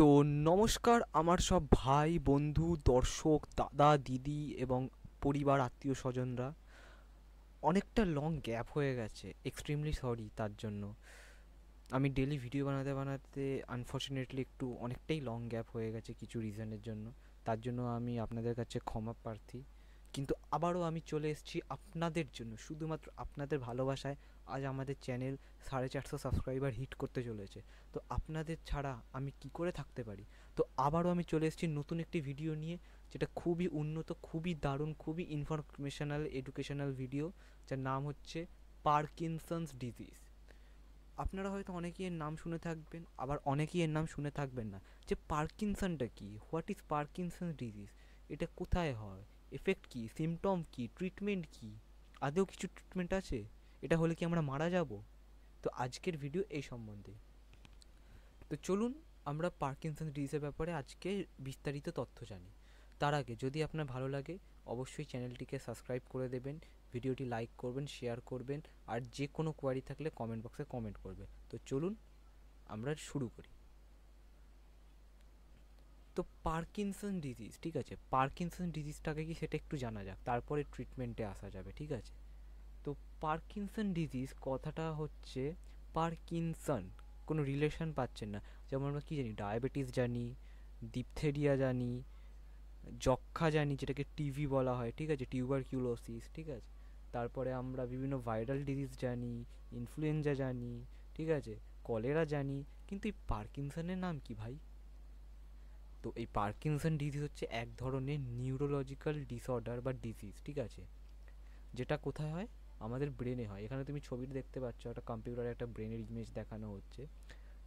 তো নমস্কার আমার সব ভাই বন্ধু দর্শক দাদা দিদি এবং পরিবার আত্মীয় স্বজনরা। অনেকটা লং গ্যাপ হয়ে গেছে, এক্সট্রিমলি সরি তার জন্য। আমি ডেলি ভিডিও বানাতে বানাতে আনফর্চুনেটলি একটু অনেকটাই লং গ্যাপ হয়ে গেছে কিছু রিজনের জন্য। তার জন্য আমি আপনাদের কাছে ক্ষমা প্রার্থী। কিন্তু আবারও আমি চলে এসেছি আপনাদের জন্য, শুধুমাত্র আপনাদের ভালোবাসায়। আজ আমাদের চ্যানেল 450 সাবস্ক্রাইবার হিট করতে চলেছে। তো আপনাদের ছাড়া আমি কি করে থাকতে পারি? তো আবারও আমি চলে এসেছি নতুন একটি ভিডিও নিয়ে, যেটা খুবই উন্নত, খুবই দারুণ, খুবই ইনফরমেশনাল এডুকেশনাল ভিডিও, যার নাম হচ্ছে পার্কিনসন্স ডিজিজ। আপনারা হয়তো অনেকেই এর নাম শুনে থাকবেন, আবার অনেকেই এর নাম শুনে থাকবেন না। যে পার্কিনসনটা কি, হোয়াট ইজ পার্কিনসন্স ডিজিজ, এটা কোথায় হয়, এফেক্ট কি, সিমটম কি, ট্রিটমেন্ট কি, আদৌ কিছু ট্রিটমেন্ট আছে, এটা হলে কি আমরা মারা যাব? তো আজকের ভিডিও এই সম্বন্ধে। তো চলুন আমরা পার্কিনসন্স ডিজিজের ব্যাপারে আজকে বিস্তারিত তথ্য জানি। তার আগে যদি আপনার ভালো লাগে অবশ্যই চ্যানেলটিকে সাবস্ক্রাইব করে দেবেন, ভিডিওটি লাইক করবেন, শেয়ার করবেন, আর যে কোনো কোয়ারি থাকলে কমেন্ট বক্সে কমেন্ট করবে। তো চলুন আমরা শুরু করি। তো পার্কিনসন ডিজিজ, ঠিক আছে, পার্কিনসন ডিজিজটাকে কি সেটা একটু জানা যাক, তারপরে ট্রিটমেন্টে আসা যাবে, ঠিক আছে? তো পার্কিনসন ডিজিজ কথাটা হচ্ছে পার্কিনসন, কোনো রিলেশন পাচ্ছেন না। যেমন আমরা কী জানি, ডায়াবেটিস জানি, ডিপথেরিয়া জানি, যক্ষা জানি যেটাকে টিভি বলা হয়, ঠিক আছে, টিউবারকিউলোসিস, ঠিক আছে। তারপরে আমরা বিভিন্ন ভাইরাল ডিজিজ জানি, ইনফ্লুয়েঞ্জা জানি, ঠিক আছে, কলেরা জানি। কিন্তু এই পার্কিনসনের নাম কি ভাই? তো এই পার্কিনসন ডিজিজ হচ্ছে এক ধরনের নিউরোলজিক্যাল ডিসঅর্ডার বা ডিজিজ, ঠিক আছে, যেটা কোথায় হয়? আমাদের ব্রেনে হয়। এখানে তুমি ছবিটা দেখতে পাচ্ছ, একটা কম্পিউটারে একটা ব্রেনের ইমেজ দেখানো হচ্ছে।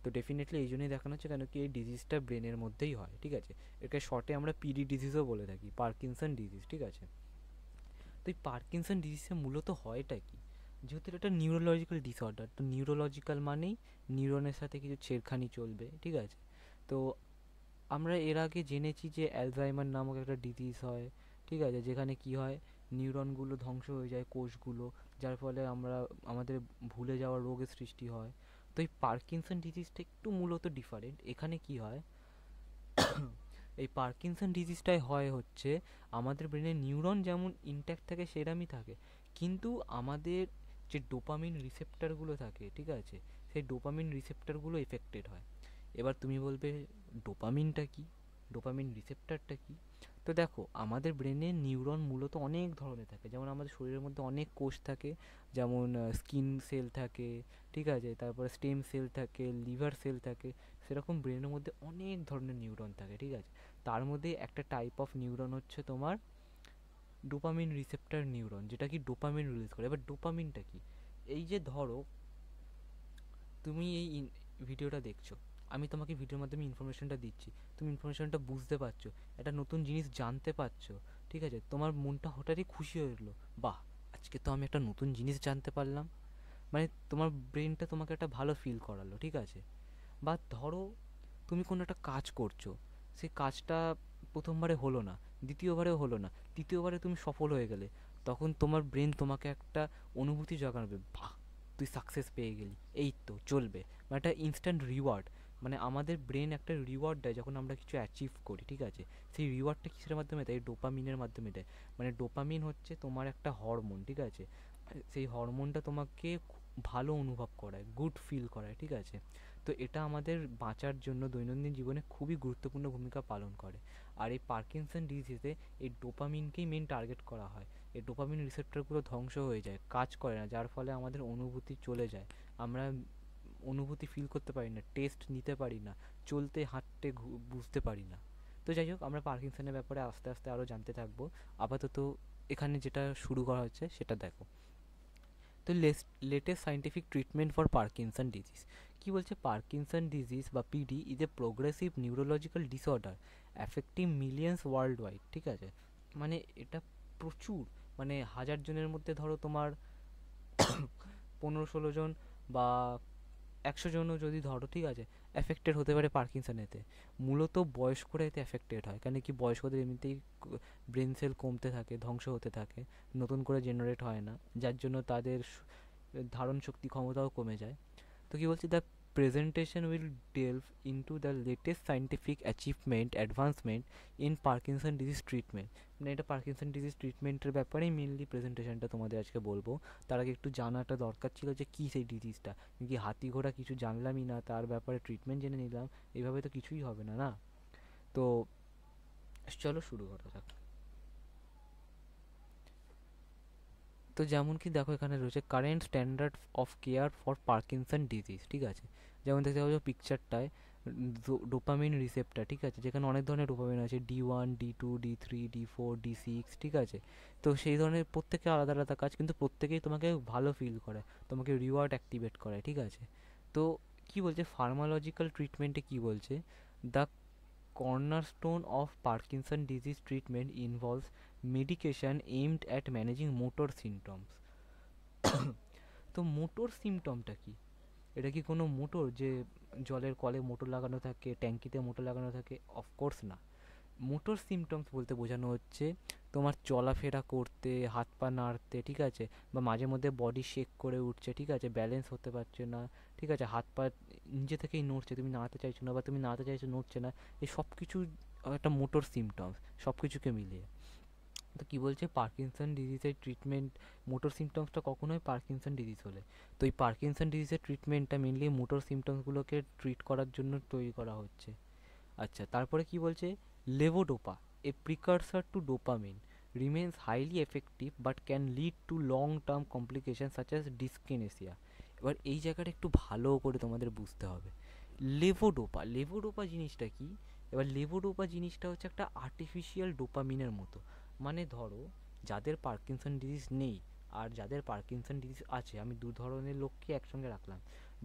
তো ডেফিনেটলি এই জন্যই দেখানো হচ্ছে কেন কি এই ডিজিজটা ব্রেনের মধ্যেই হয়, ঠিক আছে। একে শর্টে আমরা পিডি ডিজিজও বলে থাকি, পার্কিনসন ডিজিজ, ঠিক আছে। তো এই পার্কিনসন ডিজিজে মূলত হয়টা কি? যেহেতু এটা একটা নিউরোলজিক্যাল ডিসঅর্ডার, তো নিউরোলজিক্যাল মানেই নিউরনের সাথে কিছু ছেড়খানি চলবে, ঠিক আছে। তো আমরা এর আগে জেনেছি যে অ্যালজাইমার নামক একটা ডিজিজ হয়, ঠিক আছে, যেখানে কি হয়, নিউরনগুলো ধ্বংস হয়ে যায়, কোষগুলো, যার ফলে আমরা আমাদের ভুলে যাওয়ার রোগের সৃষ্টি হয়। তো এই পার্কিনসন ডিজিজটা একটু মূলত ডিফারেন্ট। এখানে কি হয়, এই পার্কিনসন ডিজিজটাই হয় হচ্ছে আমাদের ব্রেনে নিউরন যেমন ইনট্যাক্ট থাকে সেরমই থাকে, কিন্তু আমাদের যে ডোপামিন রিসেপ্টরগুলো থাকে, ঠিক আছে, সেই ডোপামিন রিসেপ্টরগুলো এফেক্টেড হয়। এবার তুমি বলবে ডোপামিনটা কি, ডোপামিন রিসেপ্টরটা কি? তো দেখো, আমাদের ব্রেনে নিউরন মূলত অনেক ধরনের থাকে। যেমন আমাদের শরীরের মধ্যে অনেক কোষ থাকে, যেমন স্কিন সেল থাকে, ঠিক আছে, তারপরে স্টেম সেল থাকে, লিভার সেল থাকে। সেরকম ব্রেনের মধ্যে অনেক ধরনের নিউরন থাকে, ঠিক আছে। তার মধ্যে একটা টাইপ অফ নিউরন হচ্ছে তোমার ডোপামিন রিসেপ্টর নিউরন, যেটা কি ডোপামিন রিলিজ করে। এবার ডোপামিনটা কি? এই যে ধরো তুমি এই ভিডিওটা দেখছো, আমি তোমাকে ভিডিওর মাধ্যমে ইনফরমেশনটা দিচ্ছি, তুমি ইনফরমেশনটা বুঝতে পারছো, একটা নতুন জিনিস জানতে পারছো, ঠিক আছে, তোমার মনটা হঠাৎই খুশি হয়ে গেলো, বাহ, আজকে তো আমি একটা নতুন জিনিস জানতে পারলাম। মানে তোমার ব্রেনটা তোমাকে একটা ভালো ফিল করালো, ঠিক আছে। বা ধরো তুমি কোনো একটা কাজ করছো, সেই কাজটা প্রথমবারে হলো না, দ্বিতীয়বারেও হলো না, তৃতীয়বারে তুমি সফল হয়ে গেলে, তখন তোমার ব্রেন তোমাকে একটা অনুভূতি জোগাবে, বাহ, তুই সাকসেস পেয়ে গেলি, এই তো চলবে। মানে একটা ইনস্ট্যান্ট রিওয়ার্ড। মানে আমাদের ব্রেন একটা রিওয়ার্ড দেয় যখন আমরা কিছু অ্যাচিভ করি, ঠিক আছে। সেই রিওয়ার্ডটা কিসের মাধ্যমে দেয়? ডোপামিনের মাধ্যমে দেয়। মানে ডোপামিন হচ্ছে তোমার একটা হরমোন, ঠিক আছে। সেই হরমোনটা তোমাকে ভালো অনুভব করায়, গুড ফিল করায়, ঠিক আছে। তো এটা আমাদের বাঁচার জন্য দৈনন্দিন জীবনে খুবই গুরুত্বপূর্ণ ভূমিকা পালন করে। আর এই পার্কিনসন ডিজিজে এই ডোপামিনকেই মেন টার্গেট করা হয়। এই ডোপামিন রিসেপ্টরগুলো ধ্বংস হয়ে যায়, কাজ করে না, যার ফলে আমাদের অনুভূতি চলে যায়। আমরা অনুভূতি ফিল করতে পারি না, টেস্ট নিতে পারি না, চলতে হাঁটতে বুঝতে পারি না। তো যাই হোক, আমরা পার্কিনসনের ব্যাপারে আস্তে আস্তে আরও জানতে থাকবো। আপাতত এখানে যেটা শুরু করা হচ্ছে সেটা দেখো। তো latest scientific treatment for Parkinson disease কি বলছে? পার্কিনসন ডিজিজ বা PD is a progressive neurological disorder affecting millions world wide, ঠিক আছে। মানে এটা প্রচুর, মানে হাজার জনের মধ্যে ধরো তোমার 15-16 জন বা 100 জনও যদি ধরো, ঠিক আছে, অ্যাফেক্টেড হতে পারে পার্কিনসনেতে। মূলত বয়স্করা এতে অ্যাফেক্টেড হয়, কেন কি বয়স্কদের এমনিতেই ব্রেন সেল কমতে থাকে, ধ্বংস হতে থাকে, নতুন করে জেনারেট হয় না, যার জন্য তাদের ধারণ শক্তি ক্ষমতাও কমে যায়। তো কী বলছি, the presentation will delve into the latest scientific achievement advancement in Parkinson disease treatment. মানে এটা পার্কিনসন ডিজিজ ট্রিটমেন্টের ব্যাপারেই মেনলি প্রেজেন্টেশনটা তোমাদের আজকে বলবো। তার আগে একটু জানাটা দরকার ছিল যে কী সেই ডিজিজটা, কি হাতি ঘোড়া কিছু জানলামই না, তার ব্যাপারে ট্রিটমেন্ট জেনে নিলাম, এইভাবে তো কিছুই হবে না না। তো চলো শুরু করা যাক। তো যেমন কি দেখো এখানে রয়েছে current standard of care for Parkinson disease, ঠিক আছে। যেমন দেখতে পাচ্ছ পিকচারটায় ডোপামিন রিসেপ্টার, ঠিক আছে, যেখানে অনেক ধরনের ডোপামিন আছে, D1 D2 D3 D4 D6, ঠিক আছে। তো সেই ধরনের প্রত্যেকে আলাদা আলাদা কাজ, কিন্তু প্রত্যেকেই তোমাকে ভালো ফিল করে, তোমাকে রিওয়ার্ড অ্যাক্টিভেট করে, ঠিক আছে। তো কি বলছে ফার্মালজিক্যাল ট্রিটমেন্টে, কি বলছে, the cornerstone of Parkinson disease treatment involves medication aimed at managing motor symptoms. তো মোটর সিমটমটা কি? এটা কি কোনো মোটর যে জলের কলে মোটর লাগানো থাকে, ট্যাঙ্কিতে মোটর লাগানো থাকে? অফকোর্স না। মোটর সিমটমস বলতে বোঝানো হচ্ছে তোমার চলাফেরা করতে, হাত পা নাড়তে, ঠিক আছে, বা মাঝে মধ্যে বডি শেক করে উঠছে, ঠিক আছে, ব্যালেন্স হতে পারছে না, ঠিক আছে, হাত পা নিজে থেকেই নড়ছে, তুমি নাড়াতে চাইছো না, বা তুমি নাড়াতে চাইছো নড়ছে না, এই সব কিছু একটা মোটর সিমটমস, সব কিছুকে মিলিয়ে। তো কী বলছে পার্কিনসন ডিজিজের ট্রিটমেন্ট, মোটর সিমটমসটা কখনোই পার্কিনসন ডিজিজ হলে। তো এই পার্কিনসন ডিজিজের ট্রিটমেন্টটা মেনলি মোটর সিমটমসগুলোকে ট্রিট করার জন্য তৈরি করা হচ্ছে। আচ্ছা, তারপরে কি বলছে, levodopa, a precursor to dopamine, remains highly effective but can lead to long term complication such as dyskinesia. এবার এই জায়গাটা একটু ভালো করে তোমাদের বুঝতে হবে। লেভোডোপা, লেভোডোপা জিনিসটা কি? এবার লেভোডোপা জিনিসটা হচ্ছে একটা আর্টিফিশিয়াল ডোপামিনের মতো। মানে ধরো যাদের পার্কিনসন ডিজিজ নেই আর যাদের পার্কিনসন ডিজিজ আছে, আমি দু ধরনের লোককে একসঙ্গে রাখলাম।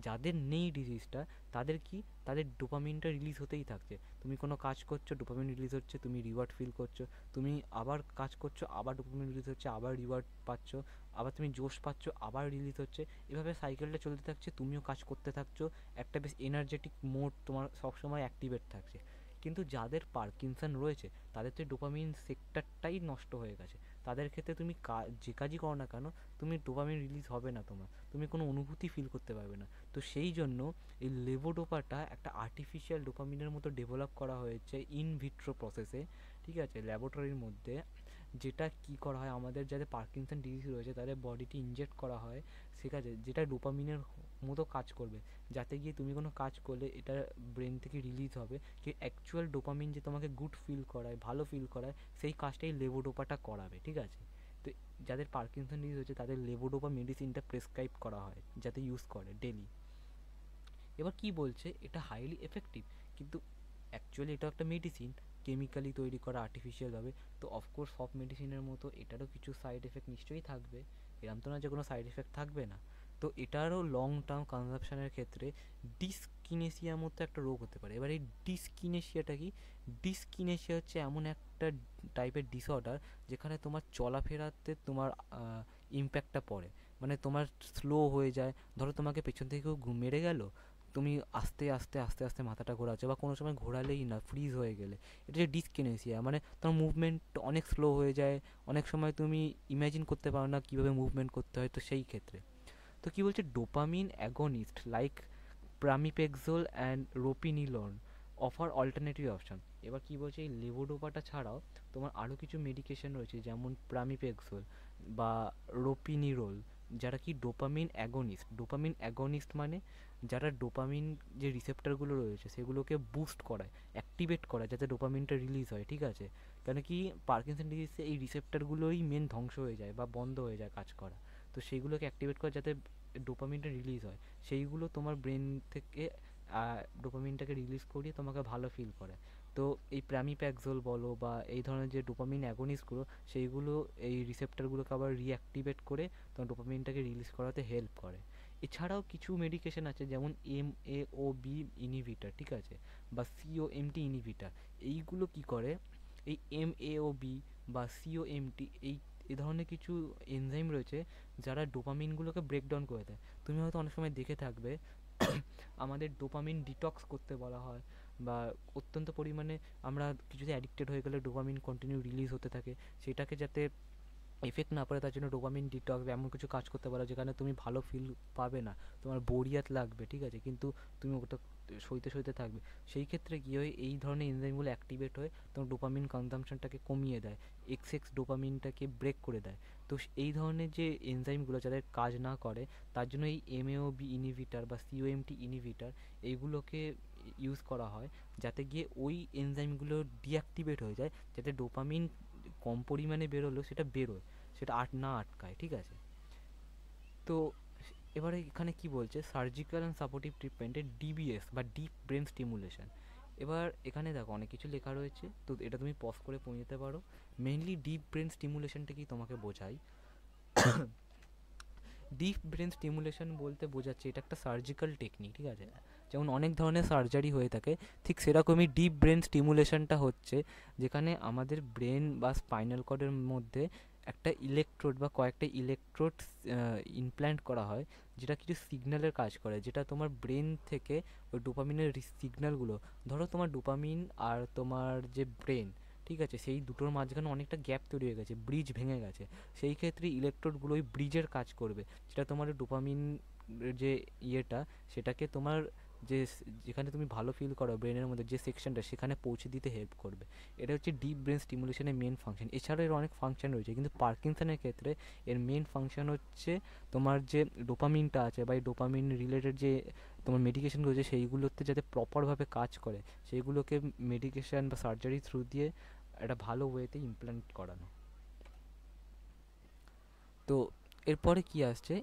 যাদের নেই ডিজিজটা, তাদের কি, তাদের ডোপামিনটা রিলিজ হতেই থাকছে। তুমি কোনো কাজ করছো, ডোপামিন রিলিজ হচ্ছে, তুমি রিওয়ার্ড ফিল করছো, তুমি আবার কাজ করছো, আবার ডোপামিন রিলিজ হচ্ছে, আবার রিওয়ার্ড পাচ্ছ, আবার তুমি জোশ পাচ্ছ, আবার রিলিজ হচ্ছে, এভাবে সাইকেলটা চলতে থাকছে, তুমিও কাজ করতে থাকছো, একটা বেশ এনার্জেটিক মোড তোমার সবসময় অ্যাক্টিভেট থাকছে। কিন্তু যাদের পার্কিনসন রয়েছে তাদের তো ডোপামিন সেক্টরটাই নষ্ট হয়ে গেছে। তাদের ক্ষেত্রে তুমি যে কাজই করো না কেন, তুমি ডোপামিন রিলিজ হবে না তোমার, তুমি কোনো অনুভূতি ফিল করতে পারবে না। তো সেই জন্য এই লেভোডোপাটা একটা আর্টিফিশিয়াল ডোপামিনের মতো ডেভেলপ করা হয়েছে ইন ভিট্রো প্রসেসে, ঠিক আছে, ল্যাবরেটরির মধ্যে। যেটা কি করা হয়, আমাদের যাদের পার্কিনসন ডিজিজ রয়েছে তাদের বডিতে ইনজেক্ট করা হয়, ঠিক আছে, যেটা ডোপামিনের মতো কাজ করবে, যাতে গিয়ে তুমি কোনো কাজ করলে এটা ব্রেন থেকে রিলিজ হবে, কি অ্যাকচুয়াল ডোপামিন যে তোমাকে গুড ফিল করায়, ভালো ফিল করায়, সেই কাজটাই লেভোডোপাটা করাবে, ঠিক আছে। তো যাদের পার্কিনসন ডিজিজ হচ্ছে তাদের লেভোডোপা মেডিসিনটা প্রেসক্রাইব করা হয় যাতে ইউজ করে ডেলি। এবার কি বলছে, এটা হাইলি এফেক্টিভ, কিন্তু অ্যাকচুয়ালি এটা একটা মেডিসিন, কেমিক্যালি তৈরি করা আর্টিফিশিয়ালভাবে। তো অফকোর্স সব মেডিসিনের মতো এটারও কিছু সাইড এফেক্ট নিশ্চয়ই থাকবে, এরকম তো না যে কোনো সাইড এফেক্ট থাকবে না। তো এটারও লং টার্ম কনজাপশনের ক্ষেত্রে ডিসকিনেসিয়ার মতো একটা রোগ হতে পারে। এবার এই ডিসকিনেসিয়াটা কি? ডিসকিনেসিয়া হচ্ছে এমন একটা টাইপের ডিসঅর্ডার যেখানে তোমার চলাফেরাতে তোমার ইম্প্যাক্টটা পড়ে, মানে তোমার স্লো হয়ে যায়। ধরো তোমাকে পেছন থেকে কেউ মেরে গেল, তুমি আস্তে আস্তে আস্তে আস্তে মাথাটা ঘোরাচ্ছ, বা কোনো সময় ঘোরালেই না, ফ্রিজ হয়ে গেলে, এটা যে ডিসকিনেসিয়া, মানে তোমার মুভমেন্ট অনেক স্লো হয়ে যায়, অনেক সময় তুমি ইমাজিন করতে পারো না কীভাবে মুভমেন্ট করতে হয়। তো সেই ক্ষেত্রে তো কী বলছে, dopamine agonist like pramipexole and ropinirole offer alternative option. এবার কী বলছে, এই লেভোডোপাটা ছাড়াও তোমার আরও কিছু মেডিকেশন রয়েছে, যেমন প্রামিপেক্সোল বা রোপিনিরোল, যারা কি ডোপামিন অ্যাগনিস্ট। ডোপামিন অ্যাগনিস্ট মানে যারা ডোপামিন যে রিসেপ্টারগুলো রয়েছে সেগুলোকে বুস্ট করায়, অ্যাক্টিভেট করায়, যাতে ডোপামিনটা রিলিজ হয়, ঠিক আছে। কেন কি পার্কিনসন ডিজিজে এই রিসেপ্টারগুলোই মেন ধ্বংস হয়ে যায় বা বন্ধ হয়ে যায় কাজ করা। তো সেইগুলোকে অ্যাক্টিভেট করে যাতে ডোপামিনটা রিলিজ হয়, সেইগুলো তোমার ব্রেন থেকে ডোপামিনটাকে রিলিজ করিয়ে তোমাকে ভালো ফিল করে। তো এই প্রামিপ্যাক্সোল বলো বা এই ধরনের যে ডোপামিন অ্যাগনিস্টগুলো, সেইগুলো এই রিসেপ্টারগুলোকে আবার রিঅ্যাক্টিভেট করে তোমার ডোপামিনটাকে রিলিজ করাতে হেল্প করে। এছাড়াও কিছু মেডিকেশন আছে যেমন MAOB ইনহিবিটার, ঠিক আছে, বা COMT ইনহিবিটার। এইগুলো কি করে, এই MAOB বা COMT, এই ধরনের কিছু এনজাইম রয়েছে যারা ডোপামিনগুলোকে ব্রেকডাউন করে দেয়। তুমি হয়তো অনেক সময় দেখে থাকবে আমাদের ডোপামিন ডিটক্স করতে বলা হয়, বা অত্যন্ত পরিমাণে আমরা কিছুতে অ্যাডিক্টেড হয়ে গেলে ডোপামিন কন্টিনিউ রিলিজ হতে থাকে, সেটাকে যাতে এফেক্ট না পড়ে তার জন্য ডোপামিন ডিটক্স এমন কিছু কাজ করতে পারো যেখানে তুমি ভালো ফিল পাবে না, তোমার বোরিয়াত লাগবে, ঠিক আছে, কিন্তু তুমি ওটা সইতে সইতে থাকবে। সেই ক্ষেত্রে কী হয়, এই ধরনের এনজাইমগুলো অ্যাক্টিভেট হয়ে তোমার ডোপামিন কনজাম্পশনটাকে কমিয়ে দেয়, এক্সেক্স ডোপামিনটাকে ব্রেক করে দেয়। তো এই ধরনের যে এনজাইমগুলো যাদের কাজ না করে, তার জন্য এই এমএওবি ইনহিবিটার বা সিওএমটি ইনহিবিটার এইগুলোকে ইউজ করা হয়, যাতে গিয়ে ওই এনজাইমগুলো ডিঅ্যাক্টিভেট হয়ে যায়, যাতে ডোপামিন কম পরিমাণে বেরোলেও সেটা বেরোয়, সেটা না আটকায়, ঠিক আছে। তো এবারে এখানে কি বলছে, সার্জিক্যাল অ্যান্ড সাপোর্টিভ ট্রিটমেন্টে ডিবিএস বা ডিপ ব্রেন স্টিমুলেশন। এবার এখানে দেখো অনেক কিছু লেখা রয়েছে, তো এটা তুমি পজ করে পড়ে নিতে পারো। মেইনলি ডিপ ব্রেন স্টিমুলেশনটা কি তোমাকে বোঝাই, ডিপ ব্রেন স্টিমুলেশন বলতে বোঝাচ্ছে এটা একটা সার্জিক্যাল টেকনিক, ঠিক আছে, যেমন অনেক ধরনের সার্জারি হয়ে থাকে, ঠিক সেরকমই ডিপ ব্রেন স্টিমুলেশনটা হচ্ছে যেখানে আমাদের ব্রেন বা স্পাইনাল কর্ডের মধ্যে একটা ইলেকট্রোড বা কয়েকটা ইলেকট্রোড ইমপ্ল্যান্ট করা হয়, যেটা কিছু সিগন্যালের কাজ করে, যেটা তোমার ব্রেন থেকে ওই ডোপামিনের সিগন্যালগুলো, ধরো তোমার ডোপামিন আর তোমার যে ব্রেন, ঠিক আছে, সেই দুটোর মাঝখানে অনেকটা গ্যাপ তৈরি হয়ে গেছে, ব্রিজ ভেঙে গেছে, সেই ক্ষেত্রে ইলেকট্রোডগুলো ওই ব্রিজের কাজ করবে, সেটা তোমার ডোপামিন যে ইয়েটা, সেটাকে তোমার যে যেখানে তুমি ভালো ফিল করো ব্রেনের মধ্যে যে সেকশনটা, সেখানে পৌঁছে দিতে হেল্প করবে। এটা হচ্ছে ডিপ ব্রেন স্টিমুলেশনের মেন ফাংশন। এছাড়াও এর অনেক ফাংশন রয়েছে, কিন্তু পার্কিনসনের ক্ষেত্রে এর মেন ফাংশন হচ্ছে তোমার যে ডোপামিনটা আছে বা এই ডোপামিন রিলেটেড যে তোমার মেডিকেশন রয়েছে, সেইগুলোতে যাতে প্রপারভাবে কাজ করে, সেইগুলোকে মেডিকেশন বা সার্জারি থ্রু দিয়ে একটা ভালো ওয়েতে ইমপ্ল্যান্ট করানো। তো এরপরে কি আসছে,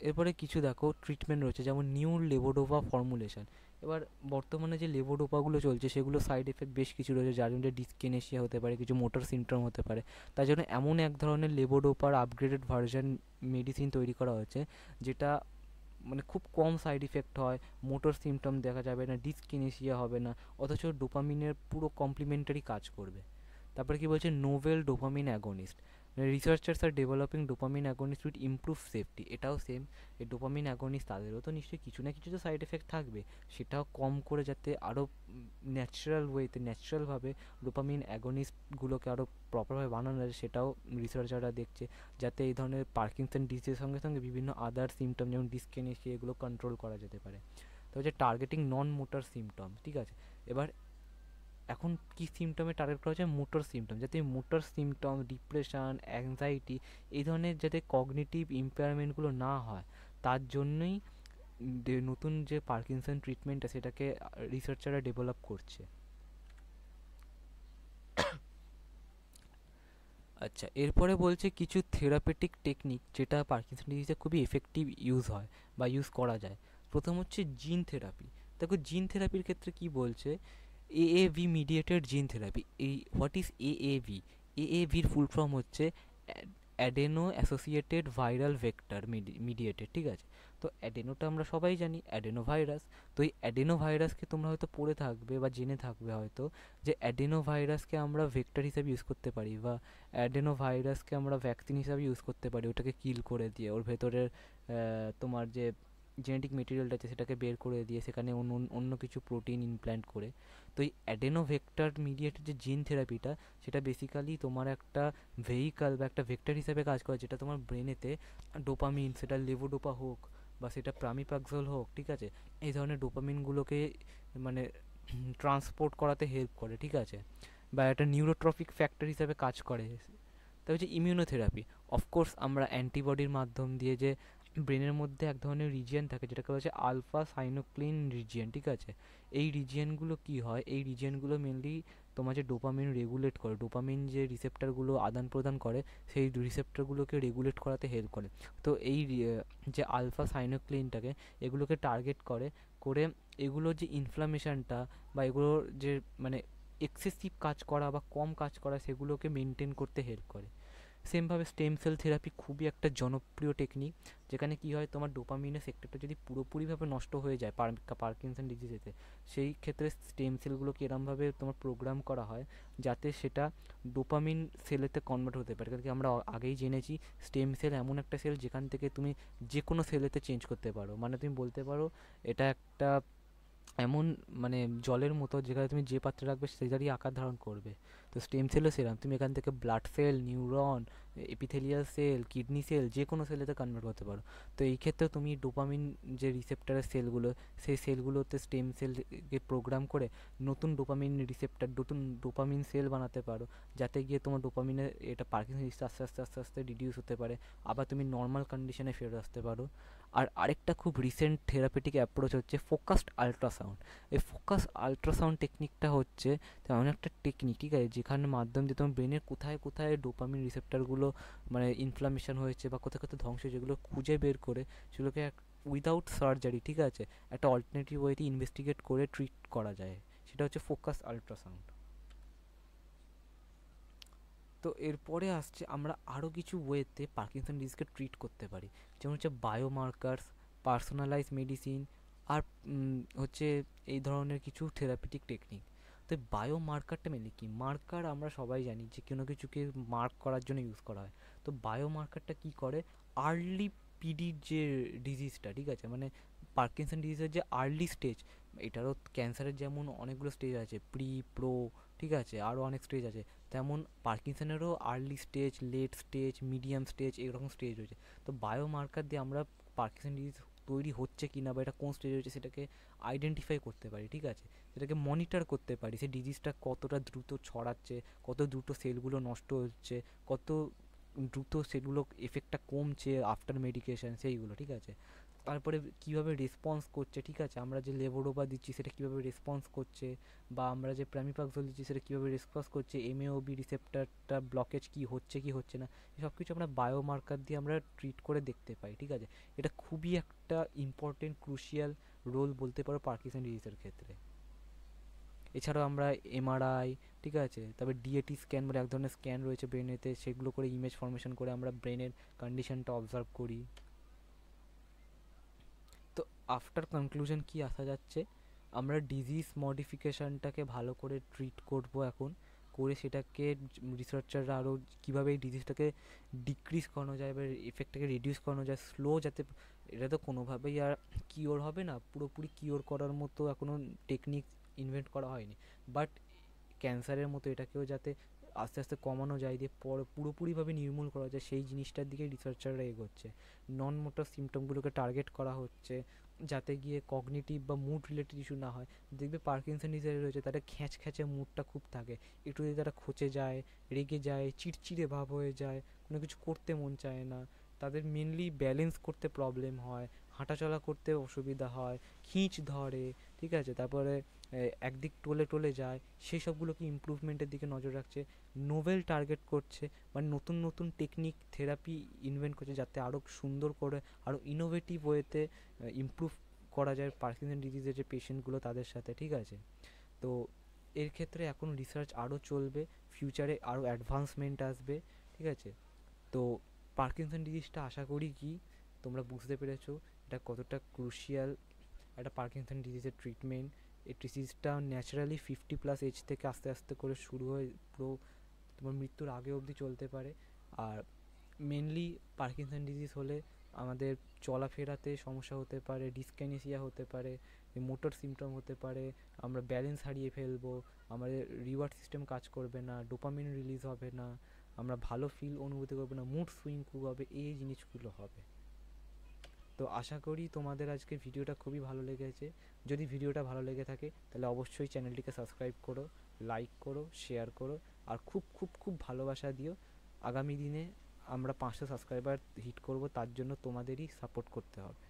এরপরে কিছু দেখো ট্রিটমেন্ট রয়েছে, যেমন নিউ লেভোডোপা ফর্মুলেশন। এবার বর্তমানে যে লেভোডোপাগুলো চলছে সেগুলো সাইড এফেক্ট বেশ কিছু রয়েছে, যার জন্য ডিসকিনেশিয়া হতে পারে, কিছু মোটর সিনড্রোম হতে পারে। তার জন্য এমন এক ধরনের লেভোডোপার আপগ্রেডেড ভার্সন মেডিসিন তৈরি করা হয়েছে, যেটা মানে খুব কম সাইড ইফেক্ট হয়, মোটর সিমটম দেখা যাবে না, ডিসকিনেশিয়া হবে না, অথচ ডোপামিনের পুরো কমপ্লিমেন্টারি কাজ করবে। তারপরে কি বলছে, novel dopamine against, researchers R developing dopamine against with improve safety. এটাও সেম, এই ডোপামিন অ্যাগনিস্ট তাদেরও তো নিশ্চয়ই কিছু না কিছু তো সাইড এফেক্ট থাকবে, সেটাও কম করে যাতে আরও ন্যাচারাল ওয়েতে, ন্যাচারালভাবে ডোপামিন অ্যাগনিস্টগুলোকে আরও প্রপারভাবে বানানো যায়, সেটাও রিসার্চাররা দেখছে, যাতে এই ধরনের পার্কিনসন ডিজিজের সঙ্গে সঙ্গে বিভিন্ন আদার সিমটম যেমন ডিসকেনেসিয়া এগুলো কন্ট্রোল করা যেতে পারে। তো হচ্ছে টার্গেটিং নন মোটর সিমটম, ঠিক আছে। এবার এখন কি সিমটমে টার্গেট করা হচ্ছে, মোটর সিমটম, যাতে মোটর সিমটম, ডিপ্রেশন, অ্যাংজাইটি, এই ধরনের যাতে কগনিটিভ ইম্পেয়ারমেন্টগুলো না হয়, তার জন্যই নতুন যে পার্কিনসন ট্রিটমেন্টটা সেটাকে রিসার্চাররা ডেভেলপ করছে। আচ্ছা, এরপরে বলছে কিছু থেরাপিউটিক টেকনিক যেটা পার্কিনসন ডিজিজে খুবই এফেক্টিভ ইউজ হয় বা ইউজ করা যায়। প্রথম হচ্ছে জিন থেরাপি। দেখো জিন থেরাপির ক্ষেত্রে কি বলছে, এএভি মিডিয়েটেড জিন থেরাপি। এই হোয়াট ইজ এএভি, এএভির ফুল ফর্ম হচ্ছে adeno associated viral vector mediated, ঠিক আছে। তো অ্যাডেনোটা আমরা সবাই জানি অ্যাডেনো ভাইরাস। তো এই অ্যাডেনো ভাইরাসকে তোমরা হয়তো পড়ে থাকবে বা জেনে থাকবে হয়তো, যে অ্যাডেনো ভাইরাসকে আমরা ভেক্টর হিসেবে ইউজ করতে পারি, বা অ্যাডেনো ভাইরাসকে আমরা ভ্যাকসিন হিসাবে ইউজ করতে পারি, ওটাকে কিল করে দিয়ে ওর ভেতরের তোমার যে জেনেটিক মেটেরিয়ালটা আছে সেটাকে বের করে দিয়ে সেখানে অন্য অন্য কিছু প্রোটিন ইমপ্ল্যান্ট করে। তো এই অ্যাডেনো ভেক্টর মিডিয়েটেড যে জিন থেরাপিটা, সেটা বেসিক্যালি তোমার একটা ভেহিকাল বা একটা ভেক্টর হিসেবে কাজ করে, যেটা তোমার ব্রেনেতে ডোপামিন, সেটা লেভোডোপা হোক বা সেটা প্রামিপাক্সল হোক, ঠিক আছে, এই ধরনের ডোপামিনগুলোকে মানে ট্রান্সপোর্ট করাতে হেল্প করে, ঠিক আছে, বা একটা নিউরোট্রফিক ফ্যাক্টর হিসাবে কাজ করে। তা হচ্ছে ইমিউনোথেরাপি। অফকোর্স আমরা অ্যান্টিবডির মাধ্যম দিয়ে যে ব্রেনের মধ্যে এক ধরনের রিজিয়ন থাকে যেটাকে বলা হচ্ছে আলফা সাইনোক্লিন রিজিয়ন, ঠিক আছে। এই রিজিয়নগুলো কি হয়, এই রিজিয়নগুলো মেনলি তোমার যে ডোপামিন রেগুলেট করে, ডোপামিন যে রিসেপ্টারগুলো আদান প্রদান করে, সেই রিসেপ্টারগুলোকে রেগুলেট করাতে হেল্প করে। তো এই যে আলফা সাইনোক্লিনটাকে, এগুলোকে টার্গেট করে করে এগুলোর যে ইনফ্লামেশনটা বা এগুলোর যে মানে এক্সেসিভ কাজ করা বা কম কাজ করা, সেগুলোকে মেনটেন করতে হেল্প করে। সেমভাবে স্টেম সেল থেরাপি খুবই একটা জনপ্রিয় টেকনিক, যেখানে কি হয়, তোমার ডোপামিনের সেক্টরটা যদি পুরোপুরিভাবে নষ্ট হয়ে যায় পার্কিনসন ডিজিজেতে, সেই ক্ষেত্রে স্টেম সেলগুলোকে এরমভাবে তোমার প্রোগ্রাম করা হয় যাতে সেটা ডোপামিন সেলেতে কনভার্ট হতে পারে। কারণ কি আমরা আগেই জেনেছি, স্টেম সেল এমন একটা সেল যেখান থেকে তুমি যে কোনো সেলেতে চেঞ্জ করতে পারো, মানে তুমি বলতে পারো এটা একটা এমন মানে জলের মতো, যেখানে তুমি যে পাত্রে রাখবে সেটারই আকার ধারণ করবে। তো স্টেম সেলও সেরকম, তুমি এখান থেকে blood cell, neuron, epithelial cell, kidney cell, যে কোনো সেলেতে কনভার্ট করতে পারো। তো এই ক্ষেত্রে তুমি ডোপামিন যে রিসেপ্টারের সেলগুলো, সেই সেলগুলোতে স্টেম সেলকে প্রোগ্রাম করে নতুন ডোপামিন রিসেপ্টার, নতুন ডোপামিন সেল বানাতে পারো, যাতে গিয়ে তোমার ডোপামিনের এটা পার্কিনসন ডিজিজ আস্তে আস্তে আস্তে আস্তে রিডিউস হতে পারে, আবার তুমি নর্মাল কন্ডিশনে ফেরত আসতে পারো। আর আরেকটা খুব রিসেন্ট থেরাপিটিক অ্যাপ্রোচ হচ্ছে ফোকাসড আল্ট্রাসাউন্ড। এই ফোকাস আল্ট্রাসাউন্ড টেকনিকটা হচ্ছে তেমন একটা টেকনিক, ঠিক আছে, যেখানে মাধ্যম দিয়ে তোমার ব্রেনের কোথায় কোথায় ডোপামিন রিসেপ্টারগুলো মানে ইনফ্লামেশন হয়েছে বা কোথায় কোথায় ধ্বংস, যেগুলো খুঁজে বের করে সেগুলোকে উইদাউট সার্জারি, ঠিক আছে, একটা অল্টারনেটিভ ওয়েতে ইনভেস্টিগেট করে ট্রিট করা যায়। সেটা হচ্ছে ফোকাস আল্ট্রাসাউন্ড। তো এরপরে আসছে আমরা আরও কিছু ওয়েতে পার্কিনসন ডিজিজকে ট্রিট করতে পারি, যেমন হচ্ছে বায়োমার্কারস, পার্সোনালাইজ মেডিসিন, আর হচ্ছে এই ধরনের কিছু থেরাপিটিক টেকনিক। তো বায়োমার্কারটা মেনলি কি, মার্কার আমরা সবাই জানি যে কোনো কিছুকে মার্ক করার জন্য ইউজ করা হয়। তো বায়োমার্কারটা কি করে, আর্লি পিডির যে ডিজিজটা, ঠিক আছে, মানে পার্কিনসন ডিজিজের যে আর্লি স্টেজ, এটারও ক্যান্সারের যেমন অনেকগুলো স্টেজ আছে, প্রি, প্রো, ঠিক আছে, আরও অনেক স্টেজ আছে, তেমন পার্কিনসনেরও early stage, late stage, medium stage, এরকম স্টেজ রয়েছে। তো বায়োমার্কার দিয়ে আমরা পার্কিনসন ডিজিজ তৈরি হচ্ছে কি না বা এটা কোন স্টেজে রয়েছে সেটাকে আইডেন্টিফাই করতে পারি, ঠিক আছে, সেটাকে মনিটর করতে পারি, সেই ডিজিজটা কতটা দ্রুত ছড়াচ্ছে, কত দ্রুত সেলগুলো নষ্ট হচ্ছে, কত দ্রুত সেগুলো এফেক্টটা কমছে আফটার মেডিকেশন, সেইগুলো, ঠিক আছে। তারপরে কীভাবে রেসপন্স করছে, ঠিক আছে, আমরা যে লেভোডোপা দিচ্ছি সেটা কীভাবে রেসপন্স করছে, বা আমরা যে প্রামিপাক্সল দিচ্ছি সেটা কীভাবে রেসপন্স করছে, এমএওবি রিসেপ্টারটা ব্লকেজ কি হচ্ছে কি হচ্ছে না, সব কিছু আমরা বায়োমার্কার দিয়ে আমরা ট্রিট করে দেখতে পাই, ঠিক আছে। এটা খুবই একটা ইম্পর্টেন্ট ক্রুশিয়াল রোল বলতে পারো পার্কিনসন ডিজিজের ক্ষেত্রে। এছাড়াও আমরা এমআরআই, ঠিক আছে, তারপর ডিএটি স্ক্যান বলে এক ধরনের স্ক্যান রয়েছে ব্রেনেতে, সেগুলো করে ইমেজ ফর্মেশন করে আমরা ব্রেনের কন্ডিশনটা অবজার্ভ করি। তো আফটার কনক্লুশন কি আসা যাচ্ছে, আমরা ডিজিজ মডিফিকেশানটাকে ভালো করে ট্রিট করব এখন, করে সেটাকে রিসার্চাররা আরও কীভাবে এই ডিজিজটাকে ডিক্রিজ করানো যায় বা এফেক্টটাকে রিডিউস করানো যায় স্লো, যাতে এটা তো কোনোভাবেই আর কিওর হবে না, পুরোপুরি কিওর করার মতো এখনও টেকনিক ইনভেন্ট করা হয়নি, বাট ক্যান্সারের মতো এটাকেও যাতে আস্তে আস্তে কমানো যায়, দিয়ে পুরোপুরিভাবে নির্মূল করা যায়, সেই জিনিসটার দিকে রিসার্চাররা এগোচ্ছে। নন মোটর সিমটমগুলোকে টার্গেট করা হচ্ছে, যাতে গিয়ে কগনিটিভ বা মুড রিলেটেড ইস্যু না হয়। দেখবে পার্কিনসন ডিজিজ রয়েছে তাদের খ্যাঁচ খ্যাঁচে মুডটা খুব থাকে, একটু যদি তারা খচে যায়, রেগে যায়, চিড়চিড়ে ভাব হয়ে যায়, কোনো কিছু করতে মন চায় না, তাদের মেনলি ব্যালেন্স করতে প্রবলেম হয়, হাঁটাচলা করতে অসুবিধা হয়, খিঁচ ধরে, ঠিক আছে, তারপরে একদিক টলে টলে যায়, সেই সবগুলোকে ইমপ্রুভমেন্টের দিকে নজর রাখছে, নোভেল টার্গেট করছে, মানে নতুন নতুন টেকনিক থেরাপি ইনভেন্ট করছে, যাতে আরও সুন্দর করে আরও ইনোভেটিভ ওয়েতে ইমপ্রুভ করা যায় পার্কিনসন ডিজিজের যে পেশেন্টগুলো তাদের সাথে, ঠিক আছে। তো এর ক্ষেত্রে এখন রিসার্চ আরও চলবে, ফিউচারে আরও অ্যাডভান্সমেন্ট আসবে, ঠিক আছে। তো পার্কিনসন ডিজিজটা আশা করি কি তোমরা বুঝতে পেরেছো এটা কতটা ক্রুশিয়াল একটা পার্কিনসন ডিজিজের ট্রিটমেন্ট। এই ডিজিজটা ন্যাচারালি 50+ এজ থেকে আস্তে আস্তে করে শুরু হয়ে পুরো তোমার মৃত্যুর আগে অবধি চলতে পারে। আর মেনলি পার্কিনসন ডিজিজ হলে আমাদের চলাফেরাতে সমস্যা হতে পারে, ডিসকাইনেসিয়া হতে পারে, মোটর সিমটম হতে পারে, আমরা ব্যালেন্স হারিয়ে ফেলবো, আমাদের রিওয়ার্ড সিস্টেম কাজ করবে না, ডোপামিন রিলিজ হবে না, আমরা ভালো ফিল অনুভূতি করবো না, মুড সুইং খুব হবে, এই জিনিসগুলো হবে। তো আশা করি তোমাদের আজকে ভিডিওটা খুবই ভালো লেগেছে। যদি ভিডিওটা ভালো লেগে থাকে তাহলে অবশ্যই চ্যানেলটিকে সাবস্ক্রাইব করো, লাইক করো, শেয়ার করো, আর খুব খুব খুব ভালোবাসা দিও। আগামী দিনে আমরা 500 সাবস্ক্রাইবার হিট করব, তার জন্য তোমাদেরই সাপোর্ট করতে হবে।